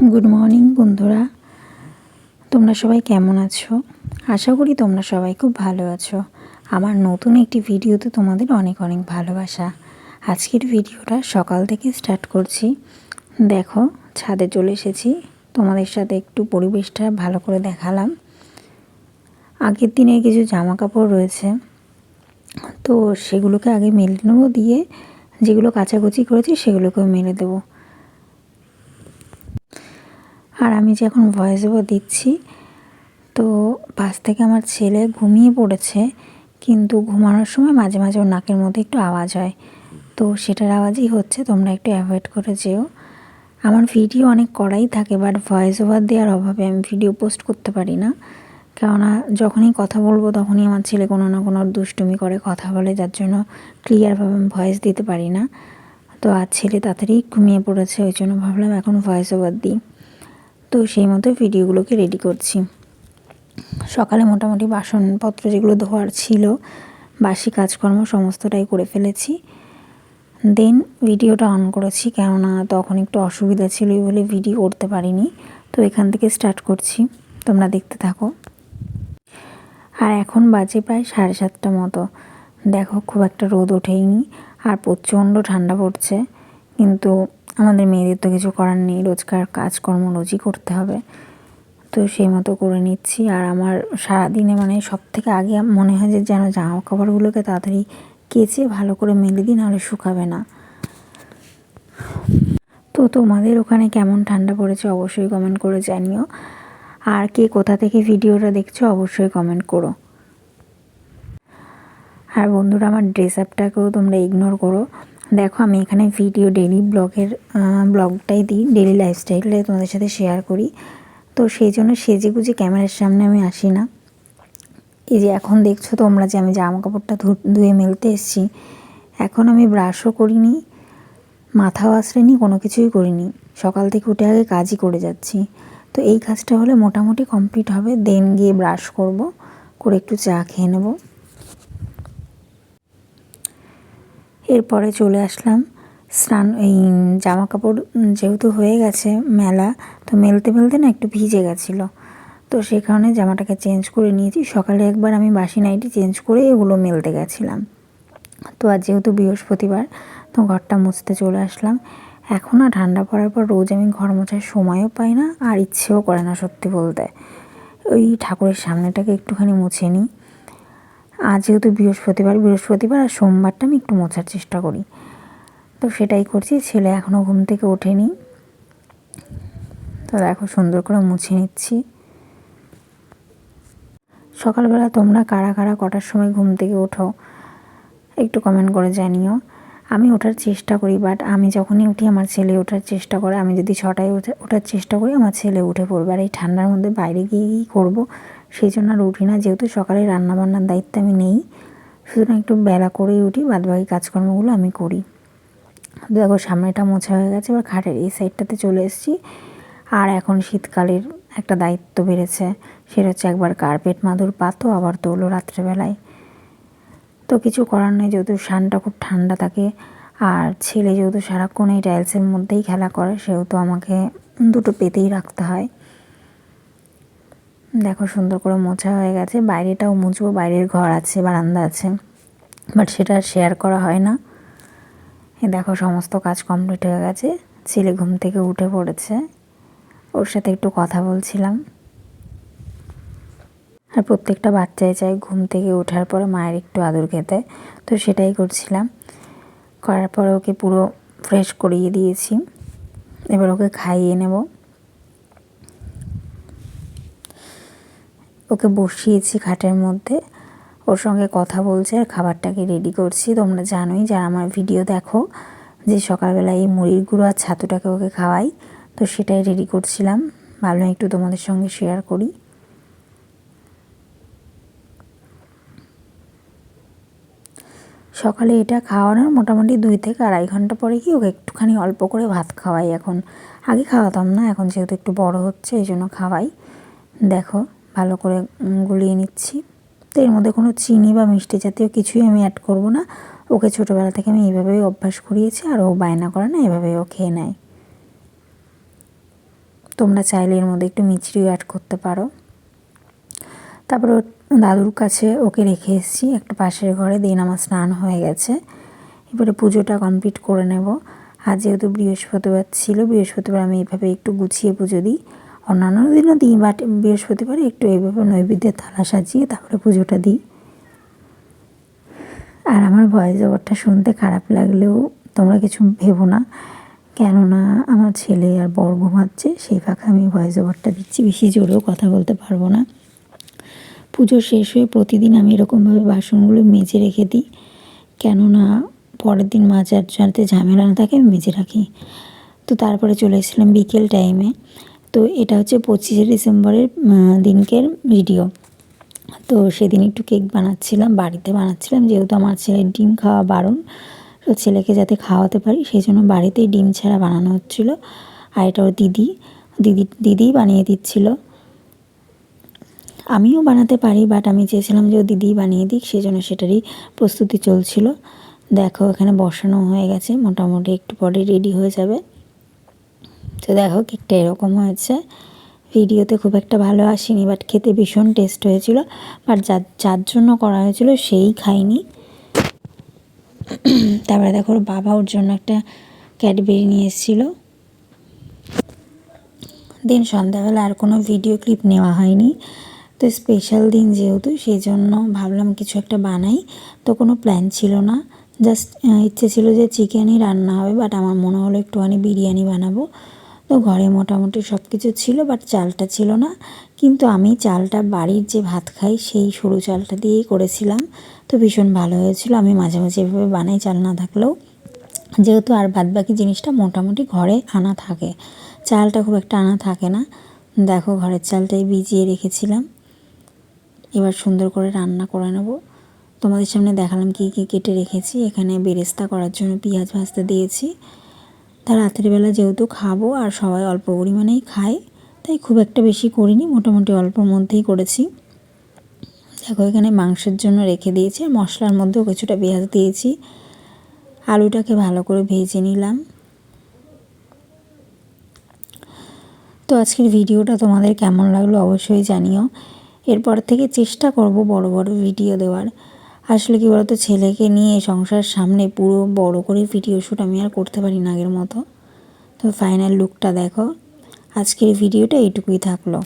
Good morning বন্ধুরা, তোমরা সবাই কেমন আছো? আশা করি তোমরা সবাই খুব ভালো আছো। আমার নতুন একটি ভিডিওতে তোমাদের অনেক অনেক ভালোবাসা। আজকের ভিডিওটা সকাল থেকে স্টার্ট করছি। দেখো, ছাদে চলে এসেছি, তোমাদের সাথে একটু পরিবেশটা ভালো করে দেখালাম। আগের দিনের কিছু জামা কাপড় রয়েছে, তো সেগুলোকে আগে মেলে নেবো, দিয়ে যেগুলো কাচাকুচি করেছি সেগুলোকেও মেলে দেবো। আর আমি যে এখন ভয়েস ওভার দিচ্ছি, তো পাশ থেকে আমার ছেলে ঘুমিয়ে পড়েছে, কিন্তু ঘুমানোর সময় মাঝে মাঝে ওর নাকের মধ্যে একটু আওয়াজ হয়, তো সেটার আওয়াজই হচ্ছে, তোমরা একটু অ্যাভয়েড করে যেও। আমার ভিডিও অনেক করাই থাকে, বাট ভয়েস ওভার দেওয়ার অভাবে আমি ভিডিও পোস্ট করতে পারি না। কেননা যখনই কথা বলবো তখনই আমার ছেলে কোনো না কোনো দুষ্টুমি করে কথা বলে, যার জন্য ক্লিয়ারভাবে আমি ভয়েস দিতে পারি না। তো আজ ছেলে তাড়াতাড়ি ঘুমিয়ে পড়েছে, ওই জন্য ভাবলাম এখন ভয়েস ওভার দিই। তো সেই মতো ভিডিওগুলোকে রেডি করছি। সকালে মোটামুটি বাসনপত্র যেগুলো ধোয়ার ছিল, বাসি কাজকর্ম সমস্তটাই করে ফেলেছি। দেন ভিডিওটা অন করেছি, কেননা তখন একটু অসুবিধা ছিল বলে ভিডিও করতে পারিনি। তো এখান থেকে স্টার্ট করছি, তোমরা দেখতে থাকো। আর এখন বাজে প্রায় 7:30 মতো। দেখো, খুব একটা রোদ ওঠেইনি, আর প্রচণ্ড ঠান্ডা পড়ছে, কিন্তু আমাদের মেয়েদের তো কিছু করার নেই, রোজকার কাজকর্ম রোজই করতে হবে, তো সেই মতো করে নিচ্ছি। আর আমার সারাদিনে সব থেকে আগে মনে হয় যে যেন জামা কাপড়গুলোকে তাড়াতাড়ি কেচে ভালো করে মেলে দিই, নাহলে শুকাবে না। তো তোমাদের ওখানে কেমন ঠান্ডা পড়েছে অবশ্যই কমেন্ট করে জানিও, আর কে কোথা থেকে ভিডিওটা দেখছো অবশ্যই কমেন্ট করো। আর বন্ধুরা, আমার ড্রেস আপটাকেও তোমরা ইগনোর করো। দেখো, আমি এখানে ভিডিও ডেইলি ব্লগটাই দিই, ডেইলি লাইফস্টাইলটাই তোমাদের সাথে শেয়ার করি, তো সেই জন্য সেজে গুজে ক্যামেরার সামনে আমি আসি না। এই যে এখন দেখছো তোমরা যে আমি জামা কাপড়টা ধুয়ে মেলতে এসেছি, এখন আমি ব্রাশও করিনি, মাথাও আঁচড়াইনি, কোনো কিছুই করিনি, সকাল থেকে উঠে আগে কাজই করে যাচ্ছি। তো এই কাজটা হলে মোটামুটি কমপ্লিট হবে, দেন গিয়ে ব্রাশ করব, করে একটু চা খেয়ে নেব। এরপরে চলে আসলাম স্নান, এই জামা কাপড় যেহেতু হয়ে গেছে মেলা, তো মেলতে মেলতে না একটু ভিজে গেছিলো, তো সেই কারণে জামাটাকে চেঞ্জ করে নিয়েছি। সকালে একবার আমি বাসি নাইটি চেঞ্জ করে এগুলো মেলতে গেছিলাম। তো আজ যেহেতু বৃহস্পতিবার, তো ঘরটা মুছতে চলে আসলাম। এখন না ঠান্ডা পড়ার পর রোজ আমি ঘর মোছার সময়ও পাই না, আর ইচ্ছেও করে না সত্যি বলতে। ওই ঠাকুরের সামনেটাকে একটুখানি মুছে নিই। আজ যেহেতু বৃহস্পতিবার আর সোমবারটা আমি একটু মোছার চেষ্টা করি, তো সেটাই করছি। ছেলে এখনও ঘুম থেকে ওঠেনি, তো দেখো সুন্দর করে মুছে নিচ্ছি। সকালবেলা তোমরা কারা কারা কটার সময় ঘুম থেকে ওঠো একটু কমেন্ট করে জানিও। আমি ওঠার চেষ্টা করি, বাট আমি যখনই উঠি আমার ছেলে ওঠার চেষ্টা করে। আমি যদি 6টায় ওঠার চেষ্টা করি, আমার ছেলে উঠে পড়বে, আর এই ঠান্ডার মধ্যে বাইরে গিয়ে কী করবো, সেই জন্য আর উঠি না। যেহেতু সকালে রান্নাবান্নার দায়িত্ব আমি নেই, সুতরাং একটু বেলা করেই উঠি, বাদবাকি কাজকর্মগুলো আমি করি। দেখো, সামনেটা মোছা হয়ে গেছে, এবার খাটের এই সাইডটাতে চলে এসেছি। আর এখন শীতকালের একটা দায়িত্ব বেড়েছে, সেটা হচ্ছে একবার কার্পেট মাদুর পাতো, আবার তোলো রাত্রেবেলায়। তো কিছু করার নেই, যেহেতু সানটা খুব ঠান্ডা থাকে, আর ছেলে যেহেতু সারাক্ষণ এই টাইলসের মধ্যেই খেলা করে, সেহেতু আমাকে দুটো পেতেই রাখতে হয়। দেখো, সুন্দর করে মোছা হয়ে গেছে। বাইরেটাও মুছবো, বাইরের ঘর আছে, বারান্দা আছে, বাট সেটা শেয়ার করা হয় না। দেখো, সমস্ত কাজ কমপ্লিট হয়ে গেছে। ছেলে ঘুম থেকে উঠে পড়েছে, ওর সাথে একটু কথা বলছিলাম। আর প্রত্যেকটা বাচ্চাই চায় ঘুম থেকে ওঠার পরে মায়ের একটু আদর খেতে, তো সেটাই করছিলাম। করার পরে ওকে পুরো ফ্রেশ করিয়ে দিয়েছি, এবার ওকে খাইয়ে নেব। ওকে বসিয়েছি খাটের মধ্যে, ওর সঙ্গে কথা বলছে আর খাবারটাকে রেডি করছি। তোমরা জানোই, যারা আমার ভিডিও দেখো, যে সকালবেলা এই মুড়ির গুঁড়ো আর ছাতুটাকে ওকে খাওয়াই, তো সেটাই রেডি করছিলাম, ভালো একটু তোমাদের সঙ্গে শেয়ার করি। সকালে এটা খাওয়ানোর মোটামুটি 2 থেকে 2.5 ঘন্টা পরে কি ওকে একটুখানি অল্প করে ভাত খাওয়াই এখন। আগে খাওয়াতাম না, এখন যেহেতু একটু বড় হচ্ছে এই জন্য খাওয়াই। দেখো, ভালো করে গুলিয়ে নিচ্ছি। তো এর মধ্যে কোনো চিনি বা মিষ্টি জাতীয় কিছুই আমি অ্যাড করব না। ওকে ছোটোবেলা থেকে আমি এইভাবেই অভ্যাস করিয়েছি, আর ও বায়না করে না, এভাবেই ও খেয়ে নেয়। তোমরা চাইলে এর মধ্যে একটু মিছরিও অ্যাড করতে পারো। তারপরে দাদুর কাছে ওকে রেখে এসেছি একটা পাশের ঘরে। দিন আমার স্নান হয়ে গেছে, এবারে পুজোটা কমপ্লিট করে নেব। আর যেহেতু বৃহস্পতিবার ছিল, বৃহস্পতিবার আমি এইভাবে একটু গুছিয়ে পুজো দিই, অন্যান্য দিনও দিই, বাট বৃহস্পতিবারে একটু এইভাবে নৈবেদ্যের থালা সাজিয়ে তারপরে পুজোটা দিই। আর আমার ভয়েস ওভারটা শুনতে খারাপ লাগলেও তোমরা কিছু ভেবো না, কেননা আমার ছেলে আর বর ঘুমাচ্ছে, সেই ফাঁকে আমি ভয়েস ওভারটা দিচ্ছি, বেশি জোরেও কথা বলতে পারবো না। পুজো শেষ হয়ে প্রতিদিন আমি এরকমভাবে বাসনগুলো মেজে রেখে দিই, কেননা পরের দিন মাজার যাতে ঝামেলা না থাকে, আমি মেজে রাখি। তো তারপরে চলে এসেছিলাম বিকেল টাইমে। তো এটা হচ্ছে 25শে ডিসেম্বরের দিনকের ভিডিও। তো সেদিন একটু কেক বানাচ্ছিলাম, বাড়িতে বানাচ্ছিলাম, যেহেতু আমার ছেলের ডিম খাওয়া বারণ, তো ছেলেকে যাতে খাওয়াতে পারি সেই জন্য বাড়িতেই ডিম ছাড়া বানানো হচ্ছিলো। আর এটা ওর দিদিই বানিয়ে দিচ্ছিল। আমিও বানাতে পারি, বাট আমি চেয়েছিলাম যে ও দিদিই বানিয়ে দিক, সেই জন্য সেটারই প্রস্তুতি চলছিল। দেখো এখানে বসানো হয়ে গেছে, মোটামুটি একটু পরে রেডি হয়ে যাবে। তো দেখো কেকটা এরকম হয়েছে। ভিডিওতে খুব একটা ভালো আসেনি, বাট খেতে ভীষণ টেস্ট হয়েছিল। বাট যার জন্য করা হয়েছিল সেই খাইনি। তারপরে দেখো ওর বাবা ওর জন্য একটা ক্যাডবেরি নিয়ে এসেছিলো। দিন সন্ধ্যাবেলা আর কোনো ভিডিও ক্লিপ নেওয়া হয়নি, তো স্পেশাল দিন যেহেতু সেই জন্য ভাবলাম কিছু একটা বানাই। তো কোনো প্ল্যান ছিল না, জাস্ট ইচ্ছে ছিল যে চিকেনই রান্না হবে, বাট আমার মনে হলো একটুখানি বিরিয়ানি বানাবো। তো ঘরে মোটামুটি সব কিছু ছিল, বাট চালটা ছিল না। কিন্তু আমি চালটা বাড়ির যে ভাত খাই সেই সরু চালটা দিয়েই করেছিলাম, তো ভীষণ ভালো হয়েছিল। আমি মাঝে মাঝে এভাবে বানাই চাল না থাকলেও, যেহেতু আর বাদবাকি জিনিসটা মোটামুটি ঘরে আনা থাকে, চালটা খুব একটা আনা থাকে না। দেখো ঘরের চালটাই ভিজিয়ে রেখেছিলাম, এবার সুন্দর করে রান্না করে নেব। তোমাদের সামনে দেখালাম কী কী কেটে রেখেছি। এখানে বেরেস্তা করার জন্য পেঁয়াজ ভাজতে দিয়েছি। তা রাত্রিবেলা যেহেতু খাবো আর সবাই অল্প পরিমাণেই খায়, তাই খুব একটা বেশি করিনি, মোটামুটি অল্পর মধ্যেই করেছি। দেখো এখানে মাংসের জন্য রেখে দিয়েছি, আর মশলার মধ্যেও কিছুটা পেঁয়াজ দিয়েছি। আলুটাকে ভালো করে ভেজে নিলাম। তো আজকের ভিডিওটা তোমাদের কেমন লাগলো অবশ্যই জানিও। এরপর থেকে চেষ্টা করব বড় বড় ভিডিও দেওয়ার। আসলে কি বলতো, ছেলেকে নিয়ে সংসার সামনে পুরো বড় করে ভিডিও শ্যুট আমি আর করতে পারি না আগের মতো। তো ফাইনাল লুকটা দেখো। আজকের ভিডিওটা এইটুকুই থাকলো।